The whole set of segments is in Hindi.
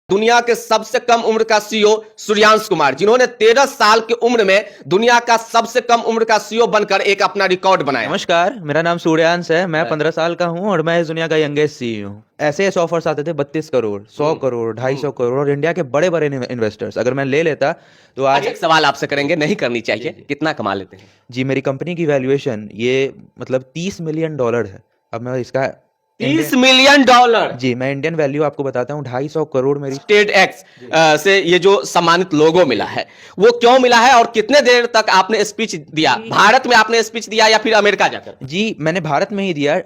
दुनिया के सबसे कम उम्र का सीईओ सूर्यांश कुमार, जिन्होंने 13 साल की उम्र में दुनिया का सबसे कम उम्र का सीईओ बनकर एक अपना रिकॉर्ड बनाया। नमस्कार, मेरा नाम सूर्यांश है। मैं 15 साल का हूं और मैं इस दुनिया का यंगेस्ट सीईओ हूं। ऐसे ऑफर्स आते थे 32 करोड़, 100 करोड़, 250 करोड़ और इंडिया के बड़े बड़े इन्वेस्टर्स अगर मैं ले लेता तो आज एक सवाल आपसे करेंगे, नहीं करनी चाहिए, कितना कमा लेते हैं? जी, मेरी कंपनी की वैल्यूएशन ये मतलब $30 मिलियन है। अब मैं इसका $30 मिलियन। जी, मैं इंडियन वैल्यू आपको बताता हूँ, 250 करोड़ मेरी। स्टेट एक्स से ये जो सम्मानित लोगो मिला है वो क्यों मिला है और कितने देर तक आपने स्पीच दिया? भारत में आपने स्पीच दिया या फिर अमेरिका जाकर? जी, मैंने भारत में ही दिया।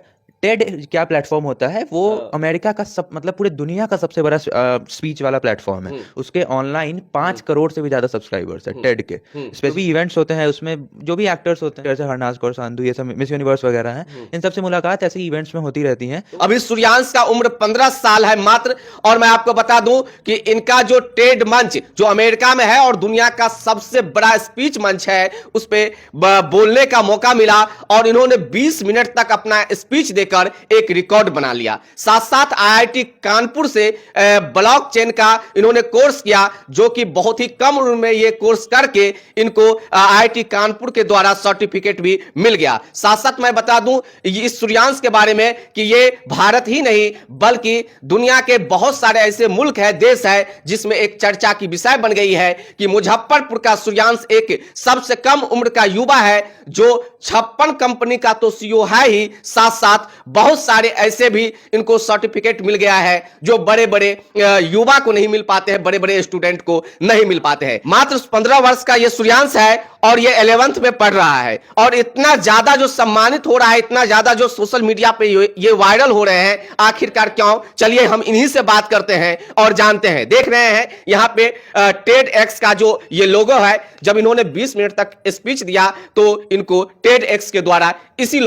टेड क्या प्लेटफॉर्म होता है, वो अमेरिका का मतलब पूरे दुनिया का सबसे बड़ा स्पीच वाला प्लेटफॉर्म है। उसके ऑनलाइन 5 करोड़ से भी ज्यादा सब्सक्राइबर्स है टेड के। स्पेसिफिक इवेंट्स होते हैं, उसमें जो भी एक्टर्स होते हैं जैसे हरनाज कौर सांधू, ये सब मिस यूनिवर्स वगैरह हैं, इन सबसे मुलाकात ऐसे इवेंट्स में होती रहती है। अभी सूर्यांश का उम्र 15 साल है मात्र, और मैं आपको बता दूं कि इनका जो टेड मंच जो अमेरिका में है और दुनिया का सबसे बड़ा स्पीच मंच है, उस पर बोलने का मौका मिला और इन्होंने 20 मिनट तक अपना स्पीच देकर एक रिकॉर्ड बना लिया। साथ साथ आईआईटी कानपुर से ब्लॉकचेन का इन्होंने कोर्स किया, जो कि बहुत ही कम उम्र में ये कोर्स करके इनको आईआईटी कानपुर के द्वारा सर्टिफिकेट भी मिल गया। साथ साथ मैं बता दूं इस सूर्यांश के बारे में कि ये भारत ही नहीं बल्कि दुनिया के बहुत सारे ऐसे मुल्क है, देश है, जिसमें एक चर्चा की विषय बन गई है कि मुजफ्फरपुर का सूर्यांश एक सबसे कम उम्र का युवा है जो 56 कंपनी का तो सीईओ है ही, साथ साथ बहुत सारे ऐसे भी इनको सर्टिफिकेट मिल गया है जो बड़े बड़े युवा को नहीं मिल पाते हैं, बड़े बड़े स्टूडेंट को नहीं मिल पाते हैं। मात्र 15 वर्ष का ये सूर्यांश है और ये 11th में पढ़ रहा है और इतना ज्यादा जो सम्मानित हो रहा है, इतना ज्यादा जो सोशल मीडिया पे ये वायरल हो रहे हैं, आखिरकार क्यों? चलिए हम इन्हीं से बात करते हैं और जानते हैं। देख रहे हैं यहां पे टेड एक्स का जो ये लोगो है, जब इन्होंने 20 मिनट तक स्पीच दिया तो इनको टेड एक्स के द्वारा इसी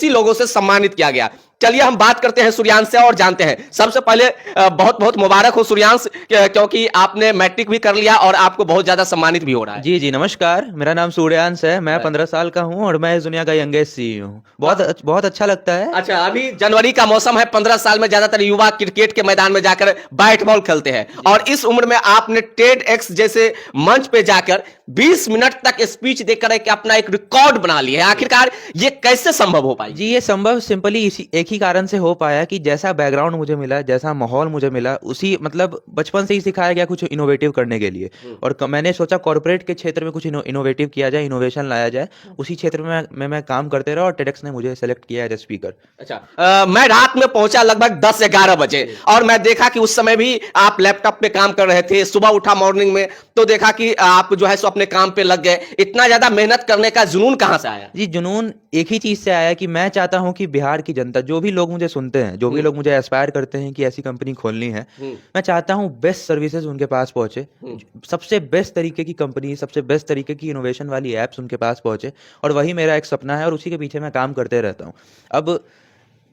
लोगों से सम्मानित किया गया। चलिए हम बात करते हैं सूर्यांश से और जानते हैं। सबसे पहले बहुत बहुत मुबारक हो सूर्यांश, क्योंकि आपने मैट्रिक भी कर लिया और आपको बहुत ज्यादा सम्मानित भी हो रहा है। जी जी, नमस्कार, मेरा नाम सूर्यांश है। मैं 15 साल का हूं और मैं इस दुनिया का यंगेस्ट सीईओ हूं। बहुत अच्छा लगता है। अच्छा, अभी जनवरी का मौसम है, 15 साल में ज्यादातर युवा क्रिकेट के मैदान में जाकर बैट बॉल खेलते हैं और इस उम्र में आपने टेड एक्स जैसे मंच पे जाकर 20 मिनट तक स्पीच देकर अपना एक रिकॉर्ड बना लिया है। आखिरकार ये कैसे संभव हो पाई? जी, ये संभव सिंपली एक ही कारण से हो पाया कि जैसा बैकग्राउंड मुझे मिला, जैसा माहौल मुझे मिला, उसी मतलब बचपन से ही सिखाया गया कुछ इनोवेटिव करने के लिए। और मैंने सोचा कॉर्पोरेट के क्षेत्र में कुछ इनोवेटिव किया जाए, इनोवेशन लाया जाए। उसी क्षेत्र में मैं काम करते रहा और टेडेक्स ने मुझे सेलेक्ट किया एज ए स्पीकर। अच्छा, मैं रात में पहुंचा लगभग 10-11 बजे और मैं देखा कि उस समय भी आप लैपटॉप पे काम कर रहे थे। सुबह उठा मॉर्निंग में तो देखा कि आप जो है सो अपने काम पे लग गए। इतना ज्यादा मेहनत करने का जुनून कहां से आया? जी, जुनून एक ही चीज से आया कि मैं चाहता हूं कि बिहार की जनता, जो भी लोग मुझे सुनते हैं, जो भी लोग मुझे एस्पायर करते हैं कि ऐसी कंपनी खोलनी है, मैं चाहता हूं बेस्ट सर्विसेज उनके पास पहुंचे, सबसे बेस्ट तरीके की कंपनी, सबसे बेस्ट तरीके की इनोवेशन वाली एप्स उनके पास पहुंचे। और वही मेरा एक सपना है और उसी के पीछे मैं काम करते रहता हूं। अब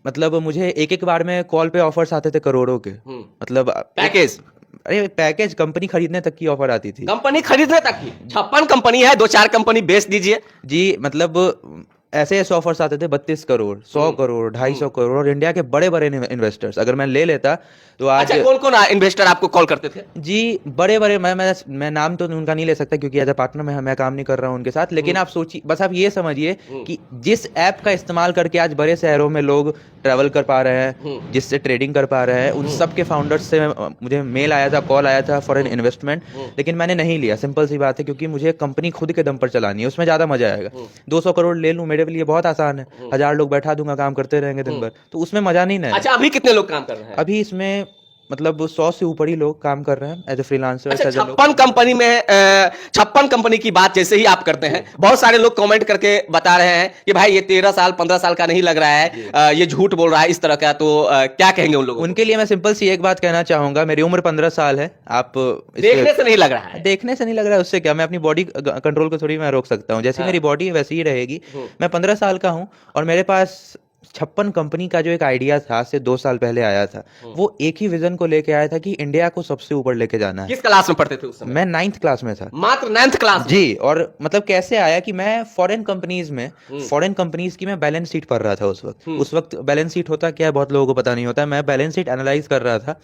मतलब मुझे एक बार में कॉल पे ऑफर्स आते थे करोड़ों के, मतलब पैकेज। अरे पैकेज, कंपनी खरीदने तक की ऑफर आती थी। कंपनी खरीदने तक की? 56 कंपनी है, 2-4 कंपनी बेच दीजिए। जी, मतलब ऐसे ऑफर्स आते थे 32 करोड़, 100 करोड़, 250 करोड़ और इंडिया के बड़े बड़े इन्वेस्टर्स अगर मैं ले लेता तो आज। अच्छा, कौन कौन इन्वेस्टर आपको कॉल करते थे? जी, बड़े बड़े, मैं नाम तो उनका नहीं ले सकता क्योंकि एज ए पार्टनर मैं काम नहीं कर रहा हूं उनके साथ। लेकिन आप सोचिए, बस आप ये समझिए कि जिस ऐप का इस्तेमाल करके आज बड़े शहरों में लोग ट्रैवल कर पा रहे हैं, जिससे ट्रेडिंग कर पा रहे हैं, उन सब के फाउंडर्स से मुझे मेल आया था, कॉल आया था फॉर एन इन्वेस्टमेंट। लेकिन मैंने नहीं लिया, सिंपल सी बात है, क्योंकि मुझे कंपनी खुद के दम पर चलानी है, उसमें ज्यादा मजा आएगा। 200 करोड़ ले लूं, मेरे लिए बहुत आसान है। 1000 लोग बैठा दूंगा, काम करते रहेंगे दिन भर, तो उसमें मजा नहीं ना। अच्छा, अभी कितने लोग काम कर रहे हैं? अभी इसमें मतलब 100 से ऊपर ही लोग काम कर रहे हैं एज ए फ्रीलांसर। अच्छा, 56 कंपनी में 56 कंपनी की बात जैसे ही आप करते हैं, बहुत सारे लोग कमेंट करके बता रहे हैं कि भाई ये 13 साल 15 साल का नहीं लग रहा है, ये झूठ बोल रहा है, इस तरह का। तो क्या कहेंगे उन लोगों? उनके लिए मैं सिंपल सी एक बात कहना चाहूंगा, मेरी उम्र 15 साल है। आप देखने से नहीं लग रहा है। देखने से नहीं लग रहा है, उससे क्या, मैं अपनी बॉडी कंट्रोल को थोड़ी मैं रोक सकता हूँ। जैसी मेरी बॉडी है वैसी ही रहेगी। मैं 15 साल का हूँ और मेरे पास 56 कंपनी का जो एक आइडिया था, आज से 2 साल पहले आया था, वो एक ही विजन को लेके आया था कि इंडिया को सबसे ऊपर लेके जाना है। किस क्लास में पढ़ते थे उस समय? मैं 9th क्लास में था। मात्र 9th क्लास? जी, और मतलब कैसे आया कि मैं फॉरेन कंपनीज की मैं बैलेंस शीट पढ़ रहा था उस वक्त बैलेंस शीट होता क्या है बहुत लोगों को पता नहीं होता। मैं बैलेंस शीट एनालाइज कर रहा था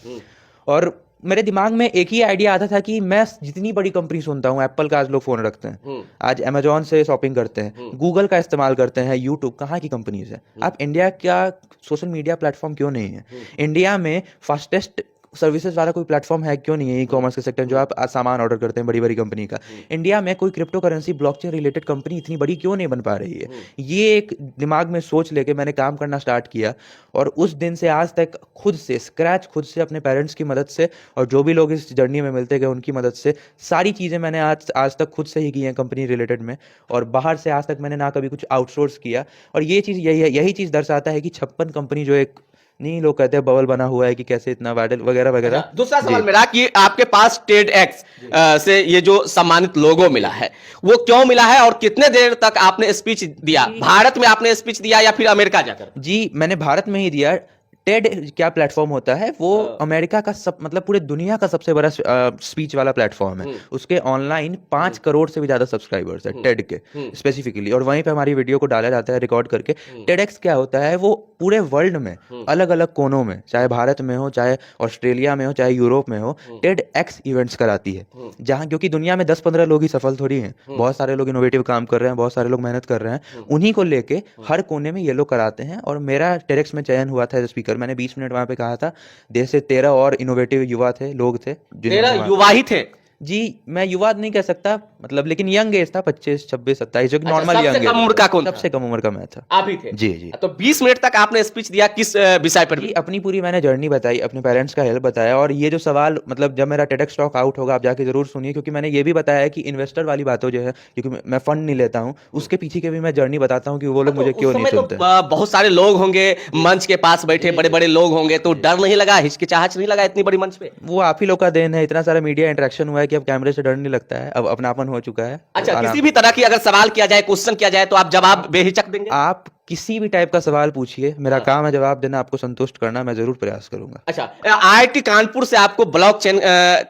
और मेरे दिमाग में एक ही आइडिया आता था कि मैं जितनी बड़ी कंपनी सुनता हूँ, एप्पल का आज लोग फोन रखते हैं, आज अमेजोन से शॉपिंग करते हैं, गूगल का इस्तेमाल करते हैं, यूट्यूब, कहाँ की कंपनीज है? आप इंडिया का सोशल मीडिया प्लेटफॉर्म क्यों नहीं है? इंडिया में फास्टेस्ट सर्विसेज वाला कोई प्लेटफॉर्म है क्यों नहीं है? ई कॉमर्स के सेक्टर में जो आप आज सामान ऑर्डर करते हैं बड़ी बड़ी कंपनी का, इंडिया में कोई crypto currency blockchain related company इतनी बड़ी क्यों नहीं बन पा रही है? ये एक दिमाग में सोच लेके मैंने काम करना स्टार्ट किया, और उस दिन से आज तक खुद से स्क्रैच, खुद से अपने पेरेंट्स की मदद से और जो भी लोग इस जर्नी में मिलते गए उनकी मदद से सारी चीज़ें मैंने आज तक खुद से ही की हैं कंपनी रिलेटेड में, और बाहर से आज तक मैंने ना कभी कुछ आउटसोर्स किया। और ये चीज़ यही चीज़ दर्शाता है कि 56 कंपनी जो एक नहीं, लोग कहते हैं बबल बना हुआ है कि कैसे इतना वायरल वगैरह वगैरह। दूसरा सवाल मेरा कि आपके पास TEDx से ये जो सम्मानित लोगो मिला है, वो क्यों मिला है और कितने देर तक आपने स्पीच दिया? भारत में आपने स्पीच दिया या फिर अमेरिका जाकर? जी, मैंने भारत में ही दिया। टेड क्या प्लेटफॉर्म होता है? वो अमेरिका का मतलब पूरे दुनिया का सबसे बड़ा स्पीच वाला प्लेटफॉर्म है। उसके ऑनलाइन 5 करोड़ से भी ज्यादा सब्सक्राइबर्स है टेड के स्पेसिफिकली, और वहीं पे हमारी वीडियो को डाला जाता है रिकॉर्ड करके। टेडएक्स क्या होता है? वो पूरे वर्ल्ड में अलग अलग कोनों में, चाहे भारत में हो, चाहे ऑस्ट्रेलिया में हो, चाहे यूरोप में हो, TEDx इवेंट्स कराती है, जहाँ, क्योंकि दुनिया में 10-15 लोग ही सफल थोड़ी हैं, बहुत सारे लोग इनोवेटिव काम कर रहे हैं, बहुत सारे लोग मेहनत कर रहे हैं, उन्हीं को लेके हर कोने में ये लोग कराते हैं। और मेरा TEDx में चयन हुआ था स्पीकर। मैंने 20 मिनट वहां पे कहा था। देश से 13 और इनोवेटिव युवा थे, लोग थे। 13 युवा ही थे? जी, मैं युवा नहीं कह सकता, मतलब, लेकिन यंग एज था, 25, 26, 27, जो कि नॉर्मल यंग सबसे कम उम्र का कौन था? सबसे कम उम्र का मैं था। आप ही थे? जी जी। तो 20 मिनट तक आपने स्पीच दिया, किस विषय पर? अपनी पूरी मैंने जर्नी बताई, अपने पेरेंट्स का हेल्प बताया, और ये जो सवाल, मतलब जब मेरा TEDx टॉक आउट होगा आप जाके जरूर सुनिए, क्योंकि मैंने ये भी बताया कि इन्वेस्टर वाली बातों जो है, क्योंकि मैं फंड नहीं लेता हूँ, उसके पीछे की भी मैं जर्नी बताता हूँ कि वो लोग मुझे क्यों नहीं सुनते। बहुत सारे लोग होंगे मंच के पास बैठे, बड़े बड़े लोग होंगे, तो डर नहीं लगा, हिचकिचाहट नहीं लगा इतनी बड़ी मंच पे? वो आप ही लोग का देन है, इतना सारा मीडिया इंटरेक्शन हुआ है कि अब कैमरे से डर नहीं लगता है, अब अपनापन हो चुका है। अच्छा, किसी भी तरह की अगर सवाल किया जाए, क्वेश्चन किया जाए, तो आप जवाब बेहिचक देंगे? आप किसी भी टाइप का सवाल पूछिए, मेरा काम है जवाब देना, आपको संतुष्ट करना, मैं जरूर प्रयास करूंगा। अच्छा, IIT कानपुर से आपको ब्लॉकचेन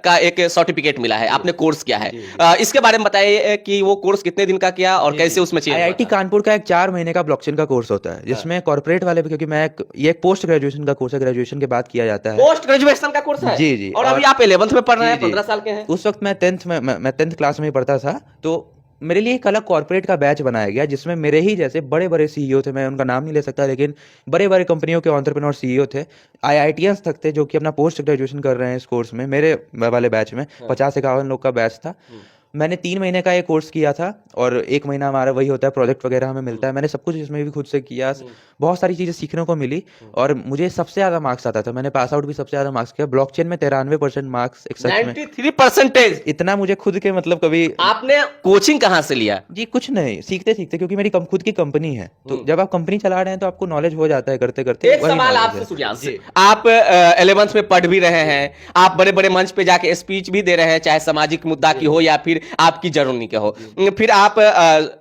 का एक सर्टिफिकेट मिला है, आपने कोर्स किया है, इसके बारे में बताइए कि वो कोर्स कितने दिन का किया और कैसे उसमें चेंज? IIT कानपुर का एक 4 महीने का ब्लॉकचेन का कोर्स होता है, जिसमें कॉर्पोरेट वाले भी, क्योंकि ये एक पोस्ट ग्रेजुएशन का कोर्स है, ग्रेजुएशन के बाद किया जाता है। पोस्ट ग्रेजुएशन का कोर्स है? जी जी। और अभी आप 11th में पढ़ रहे हैं, 15 साल के हैं। उस वक्त मैं 10th क्लास में ही पढ़ता था, तो मेरे लिए एक अलग कॉर्पोरेट का बैच बनाया गया, जिसमें मेरे ही जैसे बड़े बड़े CEO थे, मैं उनका नाम नहीं ले सकता, लेकिन बड़े बड़े कंपनियों के एंटरप्रेन्योर CEO थे, IITians तक थे, जो कि अपना पोस्ट ग्रेजुएशन कर रहे हैं इस कोर्स में। मेरे वाले बैच में 50-51 लोग का बैच था। मैंने 3 महीने का ये कोर्स किया था, और 1 महीना हमारा वही होता है, प्रोजेक्ट वगैरह हमें मिलता है। मैंने सब कुछ इसमें भी खुद से किया, बहुत सारी चीज़ें सीखने को मिली, और मुझे सबसे ज़्यादा मार्क्स आता था। मैंने पास आउट भी सबसे ज़्यादा मार्क्स किया, ब्लॉकचेन में 93% मार्क्स, एक सच में 93%। इतना मुझे खुद के, मतलब, कभी। आपने कोचिंग कहाँ से लिया? जी, कुछ नहीं, सीखते सीखते, क्योंकि मेरी खुद की कंपनी है, तो जब आप कंपनी चला रहे हैं तो आपको नॉलेज हो जाता है करते करते। एक सवाल आपसे सुनिए, आप 11th में पढ़ भी रहे हैं, आप बड़े बड़े मंच पे जाके स्पीच भी दे रहे हैं, चाहे सामाजिक मुद्दा की हो या फिर आपकी जरूरत के हो, फिर आप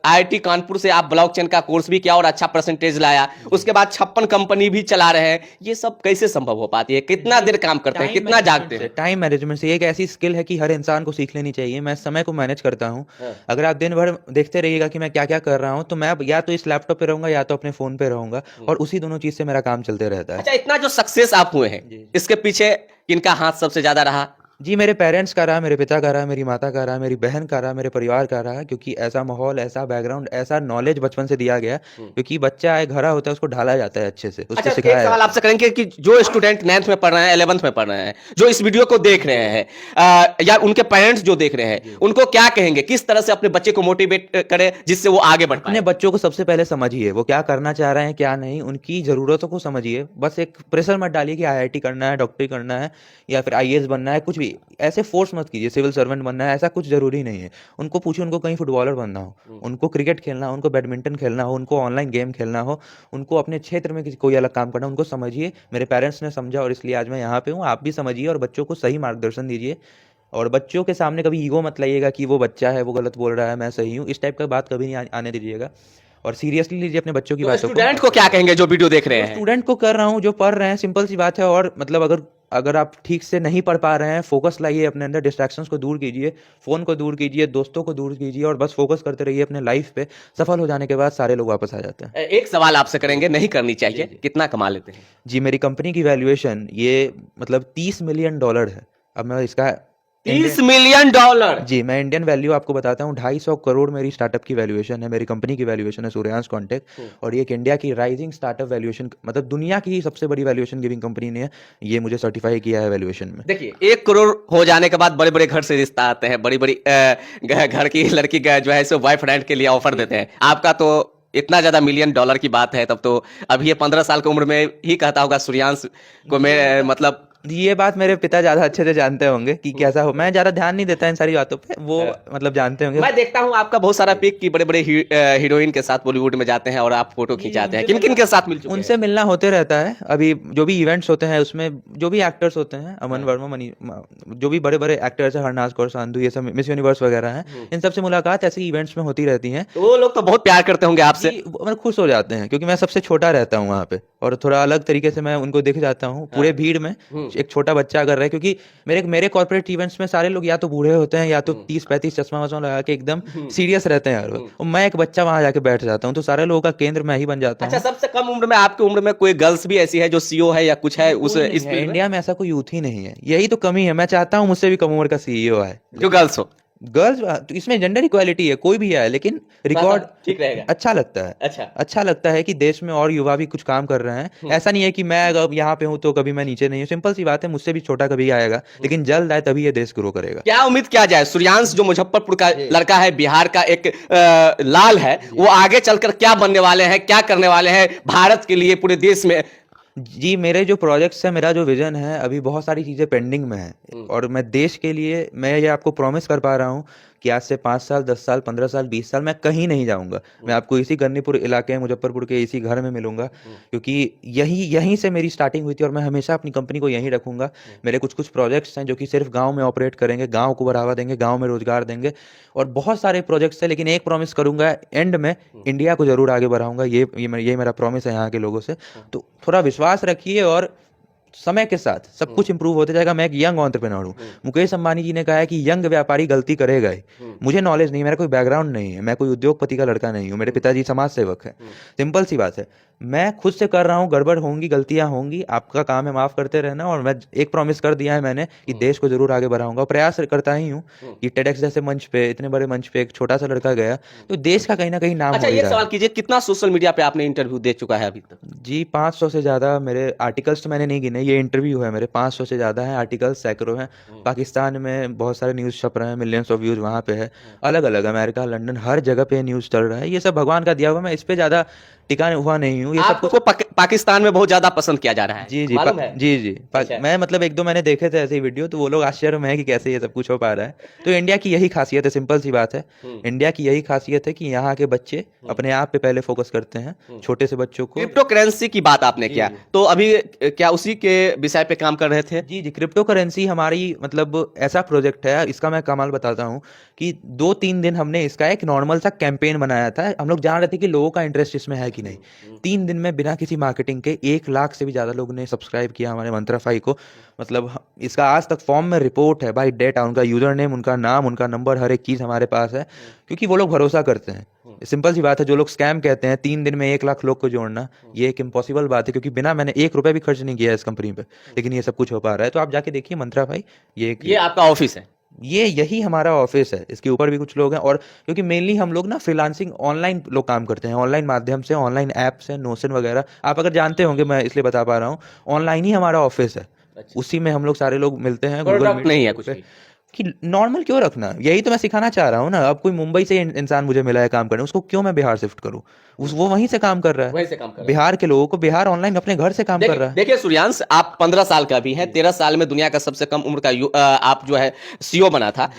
IIT कानपुर से आप ब्लॉकचेन का कोर्स भी किया और अच्छा परसेंटेज लाया, उसके बाद 56 कंपनी भी चला रहे हैं, ये सब कैसे संभव हो पाती है? कितना देर काम करते हैं, कितना जागते हैं? टाइम मैनेजमेंट से एक ऐसी स्किल है कि हर इंसान को सीख लेनी चाहिए। मैं समय को मैनेज करता हूँ। अगर आप दिन भर देखते रहिएगा कि मैं क्या क्या कर रहा हूँ, तो मैं या तो इस लैपटॉप पे रहूंगा या तो अपने फोन पे रहूंगा, और उसी दोनों चीज से मेरा काम चलते रहता है। अच्छा, इतना जो सक्सेस आप हुए हैं, इसके पीछे किनका हाथ सबसे ज्यादा रहा? जी, मेरे पेरेंट्स का रहा, मेरे पिता का रहा, मेरी माता का रहा, मेरी बहन का रहा, मेरे परिवार का रहा, क्योंकि ऐसा माहौल, ऐसा बैकग्राउंड, ऐसा नॉलेज बचपन से दिया गया, क्योंकि बच्चा एक घरा होता है, उसको ढाला जाता है अच्छे से, उसको सिखाया जाता है। सवाल आपसे करेंगे कि जो स्टूडेंट 9th में पढ़ रहे हैं, 11th में पढ़ रहे हैं, जो इस वीडियो को देख रहे हैं, या उनके पेरेंट्स जो देख रहे हैं, उनको क्या कहेंगे? किस तरह से अपने बच्चे को मोटिवेट करें जिससे वो आगे बढ़ पाए? अपने बच्चों को सबसे पहले समझिए, वो क्या करना चाह रहे हैं, क्या नहीं, उनकी जरूरतों को समझिए। बस एक प्रेशर मत डालिए कि IIT करना है, डॉक्टरी करना है, या फिर IAS बनना है, कुछ भी ऐसे फोर्स मत कीजिए, सिविल सर्वेंट बनना है, ऐसा कुछ जरूरी नहीं है। उनको पूछिए उनको कहीं फुटबॉलर बनना हो, उनको क्रिकेट खेलना हो, उनको बैडमिंटन खेलना हो, उनको ऑनलाइन गेम खेलना हो, उनको अपने क्षेत्र में कोई अलग काम करना हो, उनको समझिए। मेरे पेरेंट्स ने समझा और इसलिए आज मैं यहाँ पे हूँ। आप भी समझिए और बच्चों को सही मार्गदर्शन दीजिए, और बच्चों के सामने कभी ईगो मत लाइएगा कि वो बच्चा है, वो गलत बोल रहा है, मैं सही हूँ, इस टाइप का बात कभी नहीं आने दीजिएगा, और सीरियसली लीजिए अपने बच्चों की बातों को। स्टूडेंट को क्या कहेंगे जो वीडियो देख रहे हैं? स्टूडेंट को कर रहा हूँ, जो पढ़ रहे हैं, सिंपल सी बात है। और मतलब अगर आप ठीक से नहीं पढ़ पा रहे हैं, फोकस लाइए अपने अंदर, डिस्ट्रैक्शंस को दूर कीजिए, फोन को दूर कीजिए, दोस्तों को दूर कीजिए, और बस फोकस करते रहिए अपने लाइफ पे। सफल हो जाने के बाद सारे लोग वापस आ जाते हैं। एक सवाल आपसे करेंगे, नहीं करनी चाहिए, कितना कमा लेते हैं? जी, मेरी कंपनी की वैल्यूएशन ये मतलब $30 मिलियन है, अब मैं इसका 30 मिलियन डॉलर। जी, मैं इंडियन वैल्यू आपको बताता हूँ। 250 करोड़ मेरी स्टार्टअप की वैल्यूएशन है, मेरी कंपनी की वैल्यूएशन है सूर्यांश कॉन्टेक। और ये एक इंडिया की राइजिंग स्टार्टअप वैल्यूएशन, मतलब दुनिया की सबसे बड़ी वैल्यूएशन गिविंग कंपनी ने ये मुझे सर्टिफाई किया है वैल्यूएशन में। देखिए 1 करोड़ हो जाने के बाद बड़े बड़े घर से रिश्ता आते हैं, बड़ी बड़ी घर की लड़की जो है सो बॉयफ्रेंड के लिए ऑफर देते हैं। आपका तो इतना ज्यादा मिलियन डॉलर की बात है, तब तो अभी ये 15 साल की उम्र में ही कहता होगा सूर्यांश को मैं मतलब। ये बात मेरे पिता ज्यादा अच्छे से जानते होंगे कि कैसा हो, मैं ज्यादा ध्यान नहीं देता इन सारी बातों पे, वो मतलब जानते होंगे। मैं देखता हूँ आपका बहुत सारा पिक की बड़े बड़े हीरोइन के साथ बॉलीवुड में जाते हैं और आप फोटो खिंचाते हैं। किन किन के साथ मिल चुके हैं? उनसे मिलना होते रहता है। अभी जो भी इवेंट्स होते हैं उसमें जो भी एक्टर्स होते हैं, अमन वर्मा, जो भी बड़े बड़े एक्टर्स हैं, हरनाज कौर संधू, ये सब मिस यूनिवर्स वगैरह हैं, इन सबसे मुलाकात ऐसे इवेंट्स में होती रहती है। तो वो लोग तो बहुत प्यार करते होंगे आपसे। मतलब खुश हो जाते हैं क्योंकि मैं सबसे छोटा रहता हूँ वहाँ पे, और थोड़ा अलग तरीके से मैं उनको दिख जाता हूँ पूरे भीड़ में। एक छोटा बच्चा कर रहा है, क्योंकि मेरे कॉर्पोरेट इवेंट्स में सारे लोग या तो बूढ़े होते हैं या तो 30-35 चश्मा वश्मा लगा के एकदम सीरियस रहते हैं यार। और मैं एक बच्चा वहां जाके बैठ जाता हूँ, तो सारे लोगों का केंद्र मैं ही बन जाता हूँ। अच्छा, सबसे कम उम्र में आपकी उम्र में कोई गर्ल्स भी ऐसी है जो सीईओ है या कुछ है उस इस फील्ड में? इंडिया में ऐसा कोई यूथ ही नहीं है, यही तो कमी है। मैं चाहता हूँ मुझसे भी कम उम्र का सीईओ आए, जो गर्ल्स हो। गर्ल्स तो इसमें जेंडर इक्वालिटी है, कोई भी है, लेकिन रिकॉर्ड ठीक रहेगा। अच्छा लगता है। अच्छा लगता है कि देश में और युवा भी कुछ काम कर रहे हैं। ऐसा नहीं है कि मैं अगर यहाँ पे हूँ तो कभी मैं नीचे नहीं हूँ। सिंपल सी बात है, मुझसे भी छोटा कभी आएगा, लेकिन जल्द आए तभी ये देश ग्रो करेगा। क्या उम्मीद किया जाए? सूर्यांश जो मुजफ्फरपुर का लड़का है, बिहार का एक लाल है, वो आगे चलकर क्या बनने वाले हैं, क्या करने वाले हैं भारत के लिए, पूरे देश में? जी, मेरे जो प्रोजेक्ट्स हैं, मेरा जो विजन है, अभी बहुत सारी चीज़ें पेंडिंग में है। और मैं देश के लिए मैं ये आपको प्रॉमिस कर पा रहा हूँ कि आज से 5 साल, 10 साल, 15 साल, 20 साल मैं कहीं नहीं जाऊंगा। मैं आपको इसी गन्नीपुर इलाके में, मुजफ्फरपुर के इसी घर में मिलूंगा, क्योंकि यहीं से मेरी स्टार्टिंग हुई थी और मैं हमेशा अपनी कंपनी को यहीं रखूंगा। मेरे कुछ प्रोजेक्ट्स हैं जो कि सिर्फ गाँव में ऑपरेट करेंगे, गाँव को बढ़ावा देंगे, गाँव में रोजगार देंगे, और बहुत सारे प्रोजेक्ट्स हैं। लेकिन एक प्रॉमिस करूंगा, एंड में इंडिया को जरूर आगे बढ़ाऊंगा। ये मेरा प्रॉमिस है यहाँ के लोगों से। तो थोड़ा विश्वास रखिए, और समय के साथ सब कुछ इंप्रूव होते जाएगा। मैं एक यंग एंटरप्रेन्योर हूँ। मुकेश अंबानी जी ने कहा है कि यंग व्यापारी गलती करेगा ही। मुझे नॉलेज नहीं, मेरा कोई बैकग्राउंड नहीं है, मैं कोई उद्योगपति का लड़का नहीं हूँ, मेरे पिताजी समाज सेवक है। सिंपल सी बात है, मैं खुद से कर रहा हूँ, गड़बड़ होंगी, गलतियां होंगी, आपका काम है माफ करते रहना। और मैं एक प्रॉमिस कर दिया है मैंने कि देश को जरूर आगे बढ़ाऊंगा, प्रयास करता ही हूँ कि टेडेक्स जैसे मंच पे, इतने बड़े मंच पे एक छोटा सा लड़का गया तो देश का कहीं ना कहीं नाम हो अच्छा, ही ये रहा सवाल है। कीजिए, कितना सोशल मीडिया पे आपने इंटरव्यू दे चुका है अभी तक? जी, 500 से ज्यादा मेरे आर्टिकल्स तो मैंने नहीं गिने, ये इंटरव्यू है मेरे। 500 से ज्यादा हैं आर्टिकल्स, सैकड़ों हैं। पाकिस्तान में बहुत सारे न्यूज़ छप रहे हैं, मिलियंस ऑफ व्यूज वहाँ पे है। अलग अलग अमेरिका, लंदन, हर जगह पे न्यूज़ चल रहा है। ये सब भगवान का दिया हुआ, मैं इस पे ज्यादा टिका हुआ नहीं हूँ। ये सब आपको पाकिस्तान में बहुत ज्यादा पसंद किया जा रहा है, जी मालूम है? जी अच्छा। मैं मतलब 1-2 मैंने देखे थे ऐसे वीडियो, तो वो लोग आश्चर्य में है कि कैसे ये सब कुछ हो पा रहा है। तो इंडिया की यही खासियत है, सिंपल सी बात है। इंडिया की यही खासियत है कि यहाँ के बच्चे अपने आप पे पहले फोकस करते हैं, छोटे से बच्चों को। क्रिप्टो करेंसी की बात आपने किया, तो अभी क्या उसी के विषय पे काम कर रहे थे? जी, क्रिप्टो करेंसी हमारी मतलब ऐसा प्रोजेक्ट है, इसका मैं कमाल बताता हूँ कि 2-3 दिन हमने इसका एक नॉर्मल सा कैंपेन बनाया था। हम लोग जान रहे थे कि लोगों का इंटरेस्ट इसमें है कि नहीं। 3 दिन में बिना किसी मार्केटिंग के 1 लाख से भी ज्यादा लोगों ने सब्सक्राइब किया हमारे मंत्राफाई को। मतलब इसका आज तक फॉर्म में रिपोर्ट है बाय डेटा, उनका यूजर नेम, उनका नाम, उनका नंबर, हर एक चीज हमारे पास है, क्योंकि वो लोग भरोसा करते हैं। सिंपल सी बात है, जो लोग स्कैम कहते हैं 3 दिन में 1 लाख लोग को जोड़ना, ये एक इम्पॉसिबल बात है, क्योंकि बिना मैंने 1 रुपया भी खर्च नहीं किया इस कंपनी पे, लेकिन ये सब कुछ हो पा रहा है। तो आप जाके देखिए मंत्राफाई, ये आपका ऑफिस है? यही हमारा ऑफिस है। इसके ऊपर भी कुछ लोग हैं, और क्योंकि मेनली हम लोग ना फ्रीलांसिंग ऑनलाइन लोग काम करते हैं, ऑनलाइन माध्यम से, ऑनलाइन ऐप से, नोशन वगैरह आप अगर जानते होंगे, मैं इसलिए बता पा रहा हूँ। ऑनलाइन ही हमारा ऑफिस है, उसी में हम लोग सारे लोग मिलते हैं। गूगल मीट नहीं है कुछ भी कि नॉर्मल क्यों रखना, यही तो मैं सिखाना चाह रहा हूँ ना। अब कोई मुंबई से इंसान मुझे मिला है काम करने, उसको क्यों मैं बिहार शिफ्ट करूँ? वो वहीं से काम कर रहा है, वहीं से काम कर रहा है। बिहार के लोगों को बिहार ऑनलाइन अपने घर से काम कर रहा है। देखिए सूर्यांश, आप 15 साल का भी हैं, 13 साल में दुनिया का सबसे कम उम्र का आप जो है सीईओ बना था।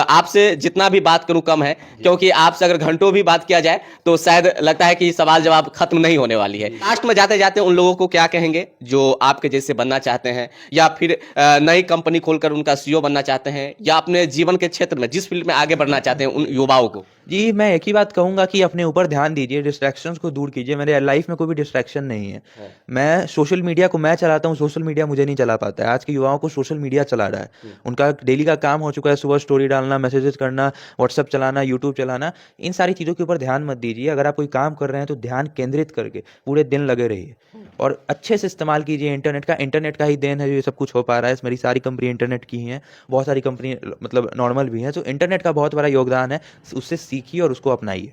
आपसे जितना भी बात करूं कम है, क्योंकि आपसे अगर घंटों भी बात किया जाए तो शायद लगता है कि सवाल जवाब खत्म नहीं होने वाली है। लास्ट में जाते जाते उन लोगों को क्या कहेंगे जो आपके जैसे बनना चाहते हैं, या फिर नई कंपनी खोलकर उनका सीईओ बनना चाहते हैं, या अपने जीवन के क्षेत्र में जिस फील्ड में आगे बढ़ना चाहते हैं, उन युवाओं को? जी, मैं एक ही बात कहूँगा कि अपने ऊपर ध्यान दीजिए, डिस्ट्रैक्शंस को दूर कीजिए। मेरे लाइफ में कोई भी डिस्ट्रैक्शन नहीं है। हाँ। मैं सोशल मीडिया को मैं चलाता हूँ, सोशल मीडिया मुझे नहीं चला पाता है। आज के युवाओं को सोशल मीडिया चला रहा है। उनका डेली का काम हो चुका है, सुबह स्टोरी डालना, मैसेजेस करना, व्हाट्सएप चलाना, यूट्यूब चलाना। इन सारी चीज़ों के ऊपर ध्यान मत दीजिए। अगर आप कोई काम कर रहे हैं तो ध्यान केंद्रित करके पूरे दिन लगे रहिए और अच्छे से इस्तेमाल कीजिए इंटरनेट का। इंटरनेट का ही देन है जो ये सब कुछ हो पा रहा है। मेरी सारी कंपनी इंटरनेट की ही हैं, बहुत सारी कंपनी मतलब नॉर्मल भी हैं। तो इंटरनेट का बहुत बड़ा योगदान है, उससे सीखिए और उसको अपनाइए।